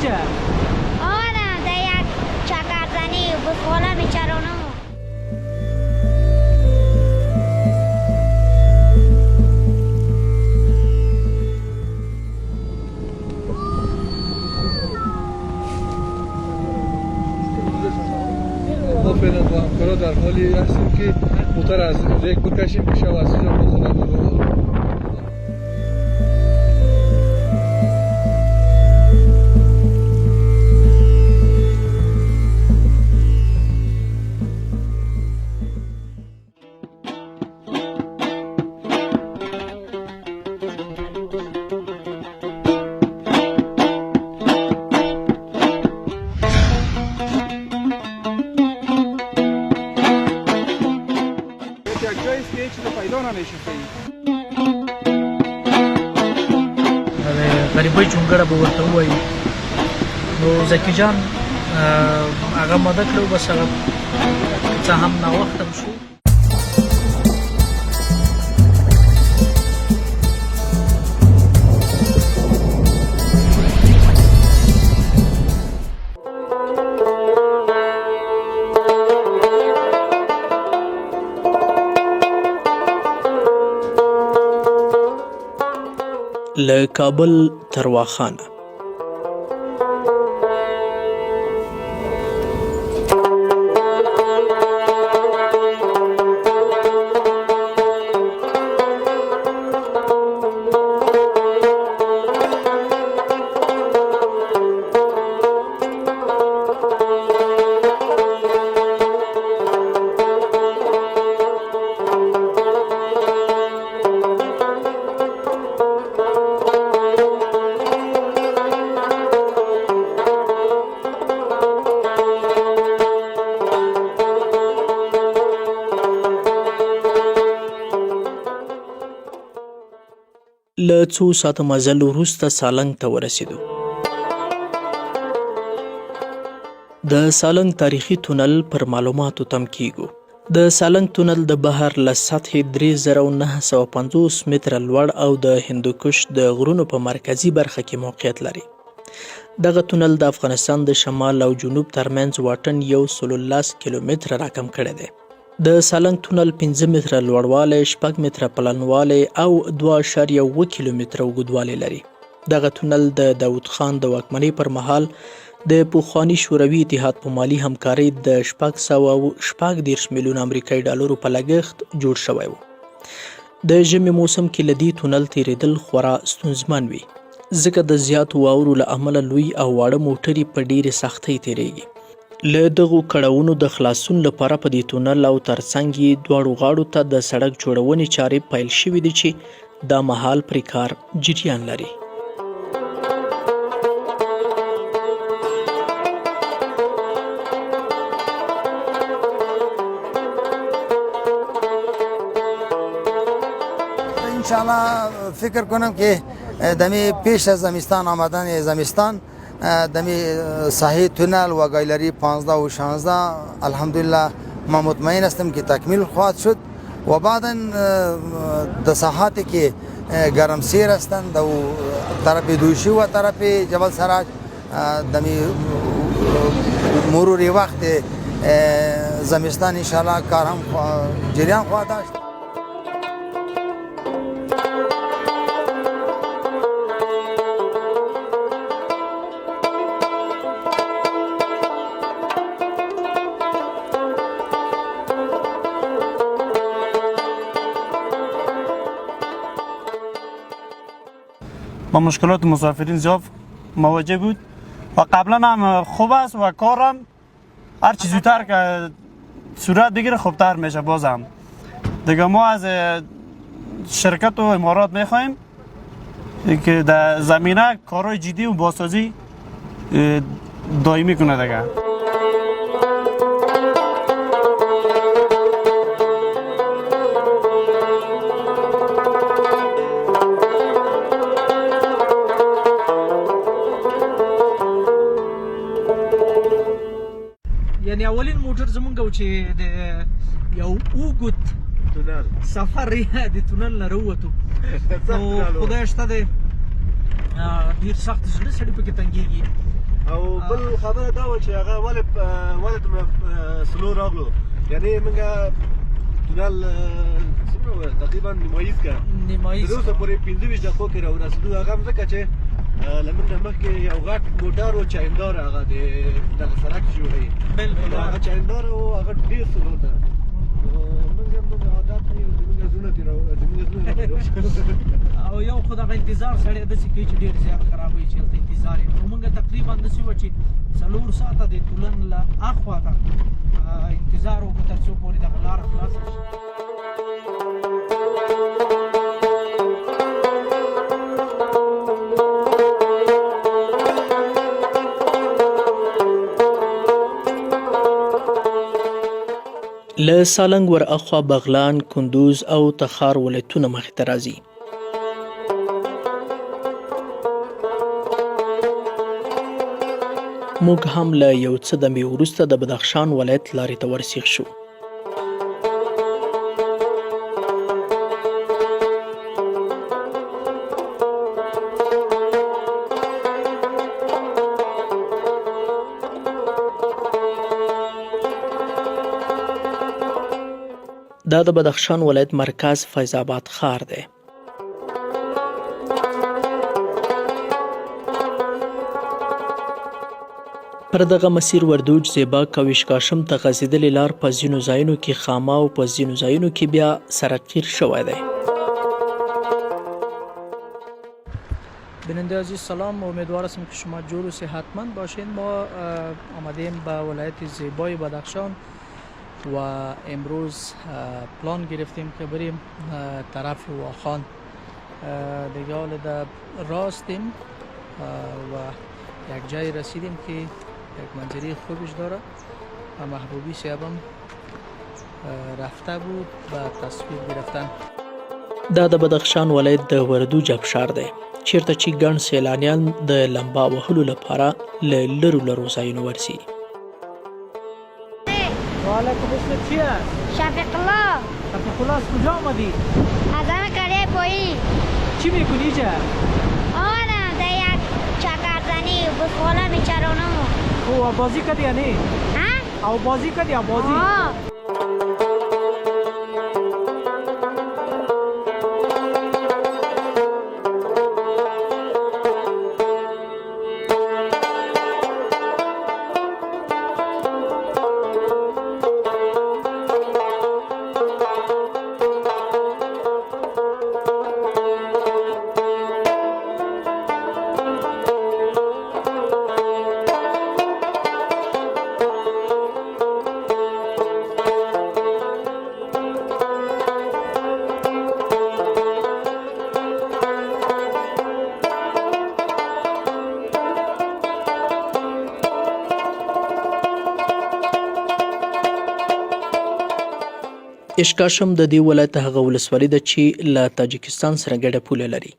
اینجا آره در یک چکردنی بسخاله میچرانم. ما فعلا با همکارا در حالی هستیم که موتور از ریک بکشیم بشه و از اینجا بخونم رو. غریبۍ چونګړه به ورته ووایي. نو زکي جان هغه مده کړو، بس هغه څه هم ناوخته هم شو. له کابل تر واخانه له څو ساعته مزل وروسته سالنګ ته ورسېدو. د سالنګ تاریخي تونل پر معلوماتو تم کیږو. د سالنګ تونل د بحر له سطحې 3950 متره لوړ او د هندوکش د غرونو په مرکزي برخه کې موقعیت لري. دغه تونل د افغانستان د شمال او جنوب ترمنځ واټن 113 کیلومتره راکم کړی دی. د سالنګ تونل 5 متره لوړوالی، 6 متره پلنوالی او 2.1 کیلومتره اوږدوالی لري. دغه تونل د داود خان د واکمنۍ پر مهال د پخواني شوروي اتحاد په مالي همکارۍ د 640 میلیون امریکایي ډالرو په لګښت جوړ شوی و. د ژمي موسم کې له دې تونل تیریدل خورا ستونزمن وي، ځکه د زیاتو واورو له امله لوی او واړه موټرې په ډېرې سختۍ تیریږي. له دغو کړاوونو د خلاصون لپاره په دې تونل او ترڅنګ یې دواړو غاړو ته د سړک جوړونې چارې پیل شوې دي چې دا مهال پرې کار جریان لري. انشاءالله فکر کنم که دمی پیش از زمستان آمدن زمستان دمی ساحه تونل و گایلری 15 و 16 الحمدلله ما مطمئن هستم که تکمیل خواهد شد و بعدا د ساحاتی که گرمسیر هستند در طرف دوشی و طرف جبل سراج دمی مرور وقت زمستان انشاءالله کار هم جریان خواهد داشت. با مشکلات مسافرین زیاد مواجه بود و قبلا هم خوب است و کارم هر چی زودتر که صورت بگیره خوبتر میشه. بازم دیگه ما از شرکت و امارات میخوایم که در زمینه کارهای جدی و بازسازی دائمی کنه دیگه. یعنی اولین موټر زمونږ و چې د یو اوږد سفر د تونل نه راووتو نو خدای شته دی ډېر سخت زړه سړي پکې تنګېږي او بل خبره دا وه چې هغه ولې دومره سلو راغلو یعنې موږ تونل څومره وه تقریبا نیمایي که تر اوسه پورې 25 دقیقو کې راورسېدو هغه هم ځکه چې له موږ نه مخکې یو غټ موټر و چایندار هغه د دغه سړک جوړوي هغه چایندار و هغه ډېر سلو ده موږ هم موږ عادت نه یو زموږ زړونه ترې او یو خو دغه انتظار سړی داسې کوي چې ډېر زیات خراب وي چې هلته انتظار یې نو موږ تقریبا داسې وه چې 4 ساعته د تولن له اخوا ته انتظار وکړو تر څو پورې دغه لاره خلاصه شي. له سالنګ ور اخوا بغلان، کندوز او تخار ولایتونه مخې ته راځي. موږ هم له یو څه دمې وروسته د بدخشان ولایت لارې ته ورسیخ شو. دا د بدخشان ولایت مرکز فیض آباد ښار دی. پر دغه مسیر وردوج، زیباک او اشکاشم ته غځېدلې لار په ځینو ځایونو کې خامه او په ځینو ځایونو کې بیا سره قیر شوی دی. بیننده عزیز سلام، امیدوار هستم که شما جور و صحتمند باشین. ما آمدیم به ولایت زیبای بدخشان و امروز پلان گرفتیم که بریم طرف واخان. دیگه حال در راستیم و یک جایی رسیدیم که یک منظره خوبش داره. محبوبی صاحبم رفته بود به تصویر گرفتن. دا د بدخشان ولایت د وردوج ابشار دی، چیرته چې ګڼ سیلانیان د لمبا وهلو لپاره له لرو لرو ځایونو ورسي. وعلیکم السلام. چی هست؟ شفیق الله. شفیق الله از کجا آمدی؟ از همه کره پایین. چی میکنی اینجا؟ آمدم در یک چکرزنی بسخاله میچرانم. او بازی کردی یا نه؟ او بازی کردی یا بازی؟ اشکاشم د دې ولایت هغه ولسوالي ده چې له تاجکستان سره ګډه پوله لري.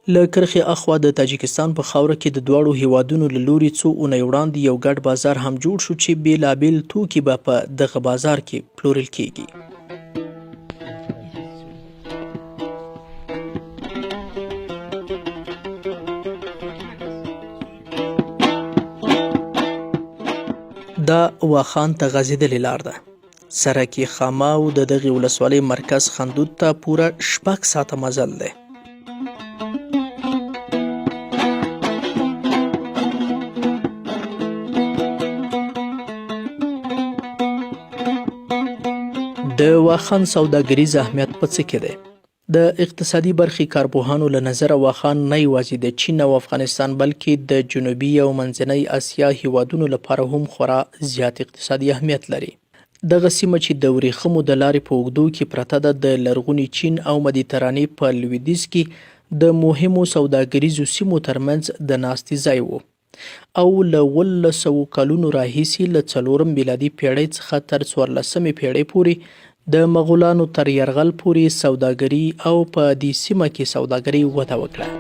له کرښې اخوا د تاجکستان په خاوره کې د دواړو هیوادونو له لوري څو اونۍ وړاندې یو ګډ بازار هم جوړ شو چې بیلابیل توکي به په دغه بازار کې پلورل کیږي. دا واخان ته غځېدلې لار ده. سرکی خامه او د دغې ولسوالۍ مرکز خندود ته پوره 6 ساعته مزل دی. د واخان سوداګریز اهمیت په څه کې دی؟ د اقتصادي برخې کارپوهانو له نظره واخان نه یوازې د چین او افغانستان بلکې د جنوبي او منځنۍ اسیا هیوادونو لپاره هم خورا زیات اقتصادي اهمیت لري. دغه سیمه چې د ورېښمو د لارې په اوږدو کې پرته ده د لرغوني چین او مدیترانې په لویدیځ کې د مهمو سوداګریزو سیمو ترمنځ د ناستې ځای و او له 1900 کلونو راهیسې له 4 میلادي پیړۍ څخه تر 14مې پیړۍ پورې د مغولانو تر یرغل پورې سوداګري او په دې سیمه کې سوداګري وده وکړه.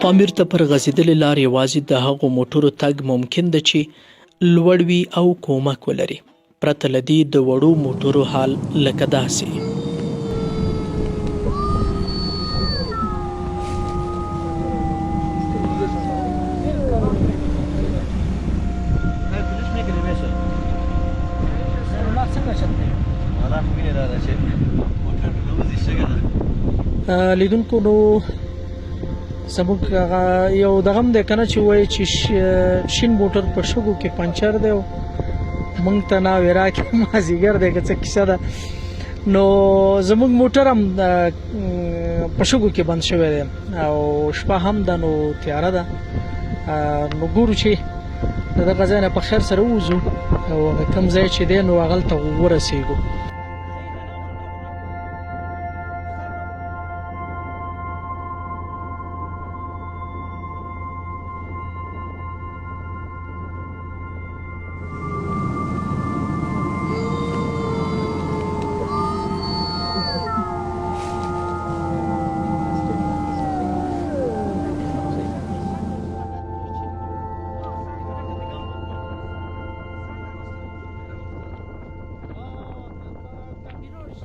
پامیر ته پر غځېدلې لار یوازې د هغو موټرو تګ ممکن ده چې لوړ وي او کومک ولري، پرته له دې د وړو موټرو حال لکه داسې. لیدونکو نو زموږ هغه یو دغه هم دی که نه چې وایي چې شین موټر په شګو کې پنچر دی او موږ ته ناوې راکړې مازدیګر دی که څه کیسه ده نو زموږ موټر هم په شګو کې بند شوی دی او شپه هم ده نو تیاره ده نو ګورو چې د دغه ځای نه په خیر سره ووځو او کوم ځای چې دی نو هغلته ورسېږو.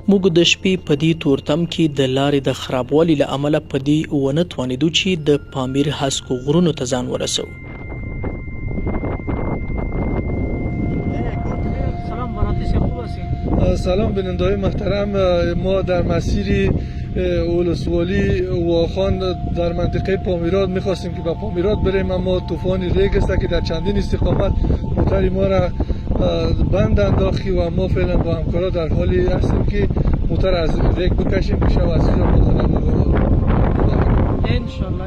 موږ د شپې په دې تورتم کې د لارې د خرابوالي له امله په دې ونه توانېدو چې د پامیر هسکو غرونو ته ځان ورسوو. سلام بیننده‌های محترم، ما در مسیر ولسوالی واخان در منطقه پامیراد می‌خواستیم که به پامیراد بریم، اما طوفان ریگ است که در چندین استقامت موتر ما را بند انداختی و ما فعلا با همکارا در حالی هستیم که موتر از ریگ بکشیم که شب از اینجا انشالله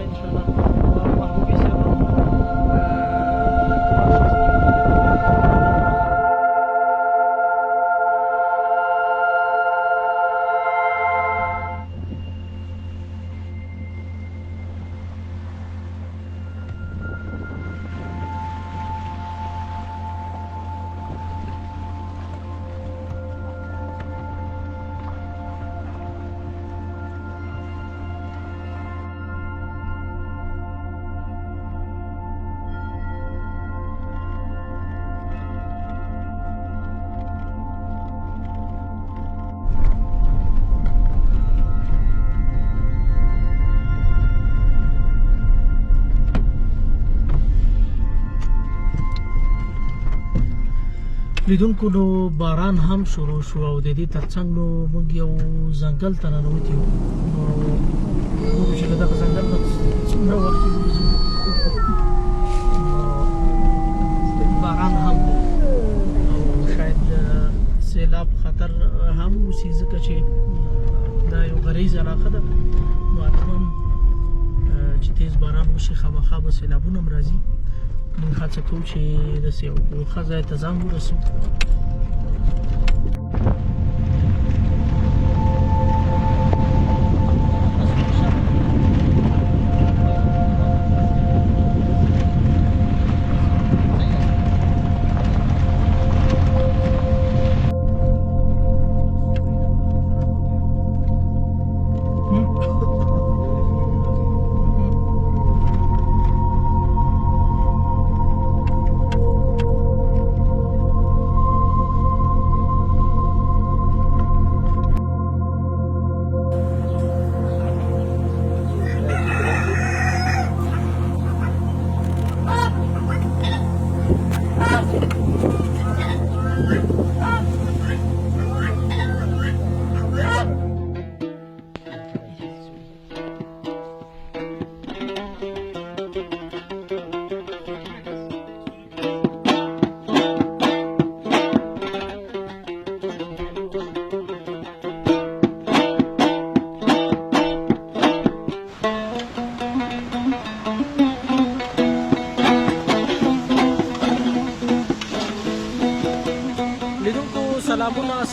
لیدونکو نو باران هم شروع شو او د دې ترڅنګ نو موږ یو ځنګل ته ننوتي وو نو ګورو چې له دغه ځنګل نه څومره وخت وځو باران هم او شاید سیلاب خطر هم وشي ځکه چې دا یو غریزه علاقه ده نو حتما چې تیز باران وشي خامخا به سیلابونه هم راځي. موږ هڅه کوو چې داسې یو ښه ځای ته ځان ورسوو.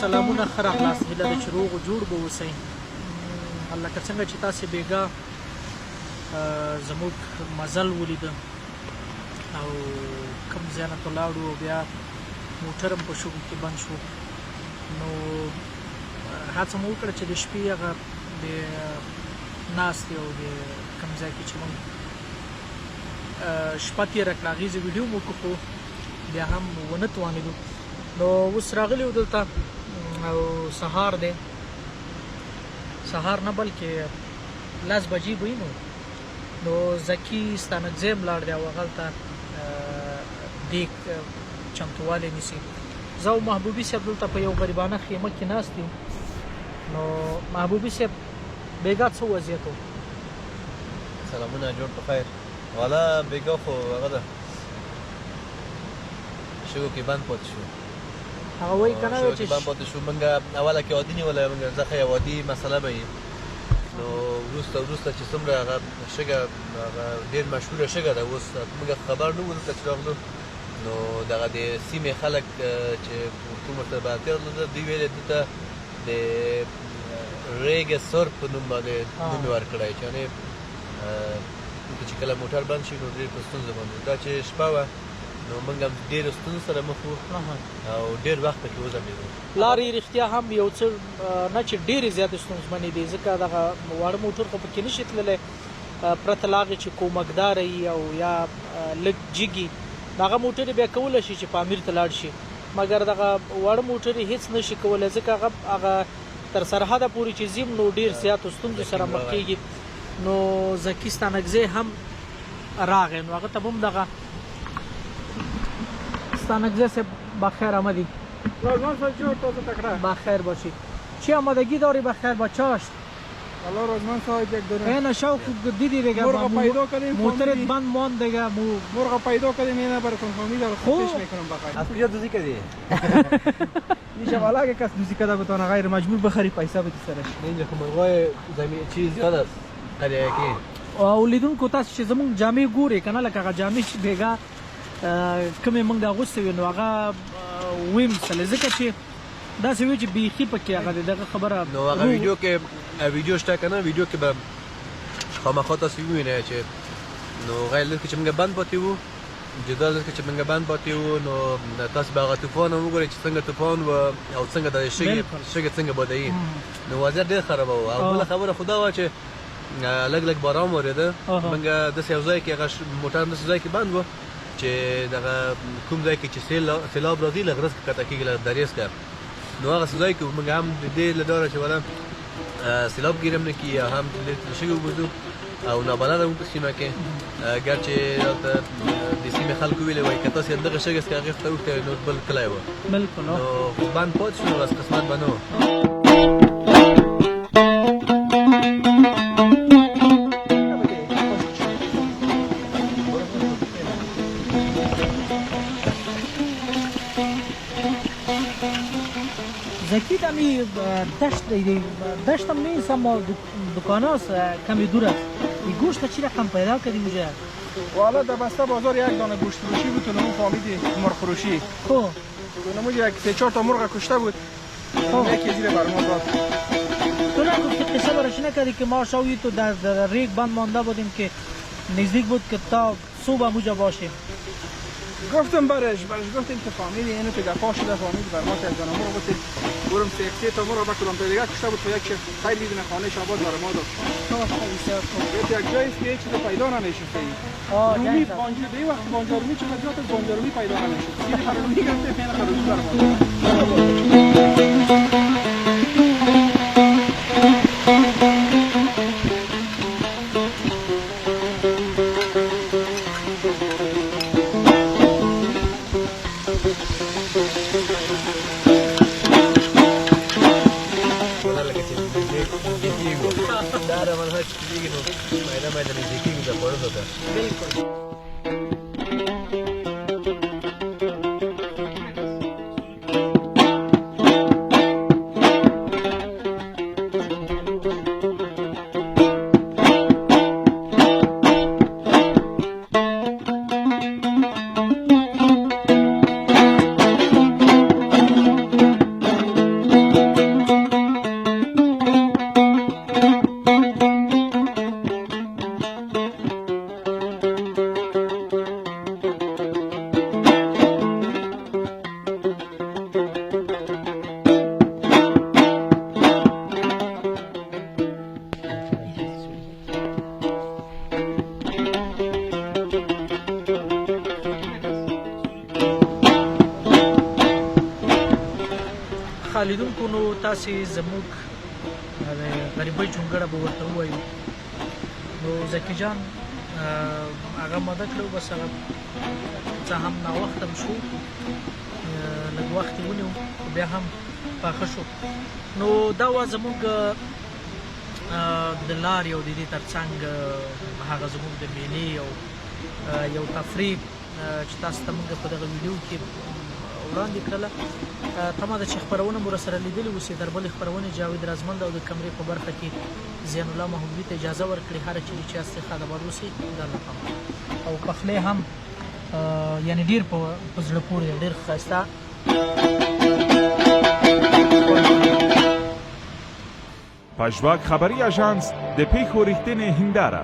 سلامونه خره خلاص هله د چروغ جوړ به اوسئ لکه څنګه چې تاسې بیګا زموږ مزل ولیده او کوم ځای نه ولاړو او بیا موټر هم په شګو کې بند شو نو هڅه مو وکړه چې د شپې هغه د ناستې او د کوم ځای کې چې موږ شپه تېره کړه هغې ویډیو مو وکړو خو بیا هم ونه توانېدو نو اوس راغلي وو دلته او سهار دی سهار نه بلکې 10 بجې به وي نو زکي ستانکزی هم لاړ دی او هغلته دیګ چمتووالی نیسي. زه او محبوبي صاحب دلته په یو غریبانه خیمه کې ناست یو نو محبوبي صاحب بیګا څه وضعیت و؟ سلامونه جوړ په خیر. والا بیګا خو هغه ده شګو کې بند پاتې شو. هغه وایي که نه شګو کې بند پاتې شو. موږ اوله کې عادي نیولی موږ ځکه یو عادي مسله به وي. نو وروسته چې څومره هغه شګه هغه ډېر مشهوره شګه ده اوس موږ خبر نه وو دلته چې راغلو. نو دغه د سیمې خلک چې کوم ورته به اړتیا درلوده دوی ویلې دلته د ریګ سر په نوم باندې نوم یې ورکړی چې یعنې دلته چې کله موټر بند شي نو ډېر په ستونزه باندې دا چې شپه وه نو موږ هم ډېرو ستونزو سره مخ وو او ډېر وخت پکې وځنډېدو. لارې رښتیا هم یو څه نه چې ډېرې زیاتې ستونزمنې دي ځکه دغه واړه موټر خو پکې نشي تللی پرته له هغې چې کومکداره وي او یا لږ جګي دغه موټر بیا کولی شي چې پامیر ته لاړ شي مګر دغه واړه موټر هېڅ نه شي کولی ځکه هغه تر سرحده پورې چې ځیم نو ډېر زیاتو ستونزو سره مخ کېږي. نو زکي ستانکزی هم راغی نو هغه ته به هم دغه ستانکزی صاحب بخیر آمدی. رازمان صاحب جور تازه تکره بخیر باشی. چی آمادگی داری بخیر با چاشت؟ الله رازمان صاحب یک دونه این شوق دیدی دیگه مرغ پیدا کردیم موترت بند ماند دیگه مرغ پیدا کردیم اینا براتون فامیل رو خودش میکنم بخیر. از کجا دوزی کردی؟ میشه والا اگه کس دوزی کرده بتونه غیر مجبور بخری پیسه بدی سرش. اینجا خو مرغای زمین چیز زیاد است قریه کې او لیدونکو تاسو چې زمونږ جامې ګورئ که نه لکه هغه جامې چې بېګا کومې موږ اغوستې وې نو هغه ویې مستلې ځکه چې داسې وي چې بیخي پکې هغه د دغه خبره نو هغه ویډیو کې ویډیو شته که نه ویډیو کې به خامخا تاسو ووینئ چې نو غیر لږ چې موږ بند پاتې وو جدا لږ چې موږ بند پاتې وو نو تاسو به هغه طوفان هم وګورئ چې څنګه طوفان و او څنګه د شګې څنګه بادوي نو وضعیت ډېر خرابه وه او بله خبره خو دا وه چې لږ باران ورېده موږ داسې یو ځای کې هغه موټر داسې ځای کې بند و چې دغه کوم ځای کې چې سیلاب راځي لږ رزق کښته کېږي لږ دریځ که نو هغه ځای کې موږ هم د دې له ډاره چې والا سیلاب ګیر هم نه کړي یا هم د شګې وګرځو او نابلده وو په سیمه کې ګر چې د سیمې خلکو ویلې وایي که تاسې دغه شګې څخه هغې ته اوښتی نو بل کلی وه بلکل نو بند پاتې شو نو بس قسمت به نه و. زکی دمی دشت هم نیست اما دکاناست کمی دور است این گوشت چی رقم پیدا کردی اونجا؟ والا در بسته بازار یک دانه گوشت فروشی بود تو نمو فامیدی مرغ فروشی خب نمو یک 3-4 تا مرغ کشته بود یکی زیر برما داد. تو نگفتی قصه برش نکردی که ما شوی تو در ریگ بند مانده بودیم که نزدیک بود که تا صبح اونجا باشیم؟ گفتم برش گفتیم که فامیلی اینو که گفا شده فامیل برما که یک دانه مرغ بود برم 3 تا مرغ بکلم تا دیگه کشته بود تو یک خیلی دونه خانه شاباد برما داد. یک جایی است که هیچ چیز پیدا نمیشه فعلا. رومی بانجارومی وقتی بانجارومی چقدر زیاد از بانجارومی پیدا نمیشه. سیر خرومی گرفته فعلا خرومی برما خالدونکو نو تاسې زموږ غریبۍ جونګړه به ورته ووایو نو زکي جان هغه ماده کړو بس هغه څه هم ناوخته هم شو لږ وخت یې ونیو بیا هم پاخه شو نو دا وه زموږ د لارې او د دې ترڅنګ هغه زموږ د میلې او یو تفریح چې تاسو ته موږ په دغه ویډیو کې وړاندې کړله. تمه ده چې خپرونه مو راسره لیدلې اوسي. در بلې خپرونې جاوید رازمند او د کمرې په برخه کې زین الله محمودي ته اجازه ورکړي. هره چیرې چې یاستئ ښه آباد اوسئ. د الله پاک او پخلی هم یعنی ډېر په زړه پورې ډېر ښایسته. پژواک خبری آژانس د پیښو ریښتینې هنداره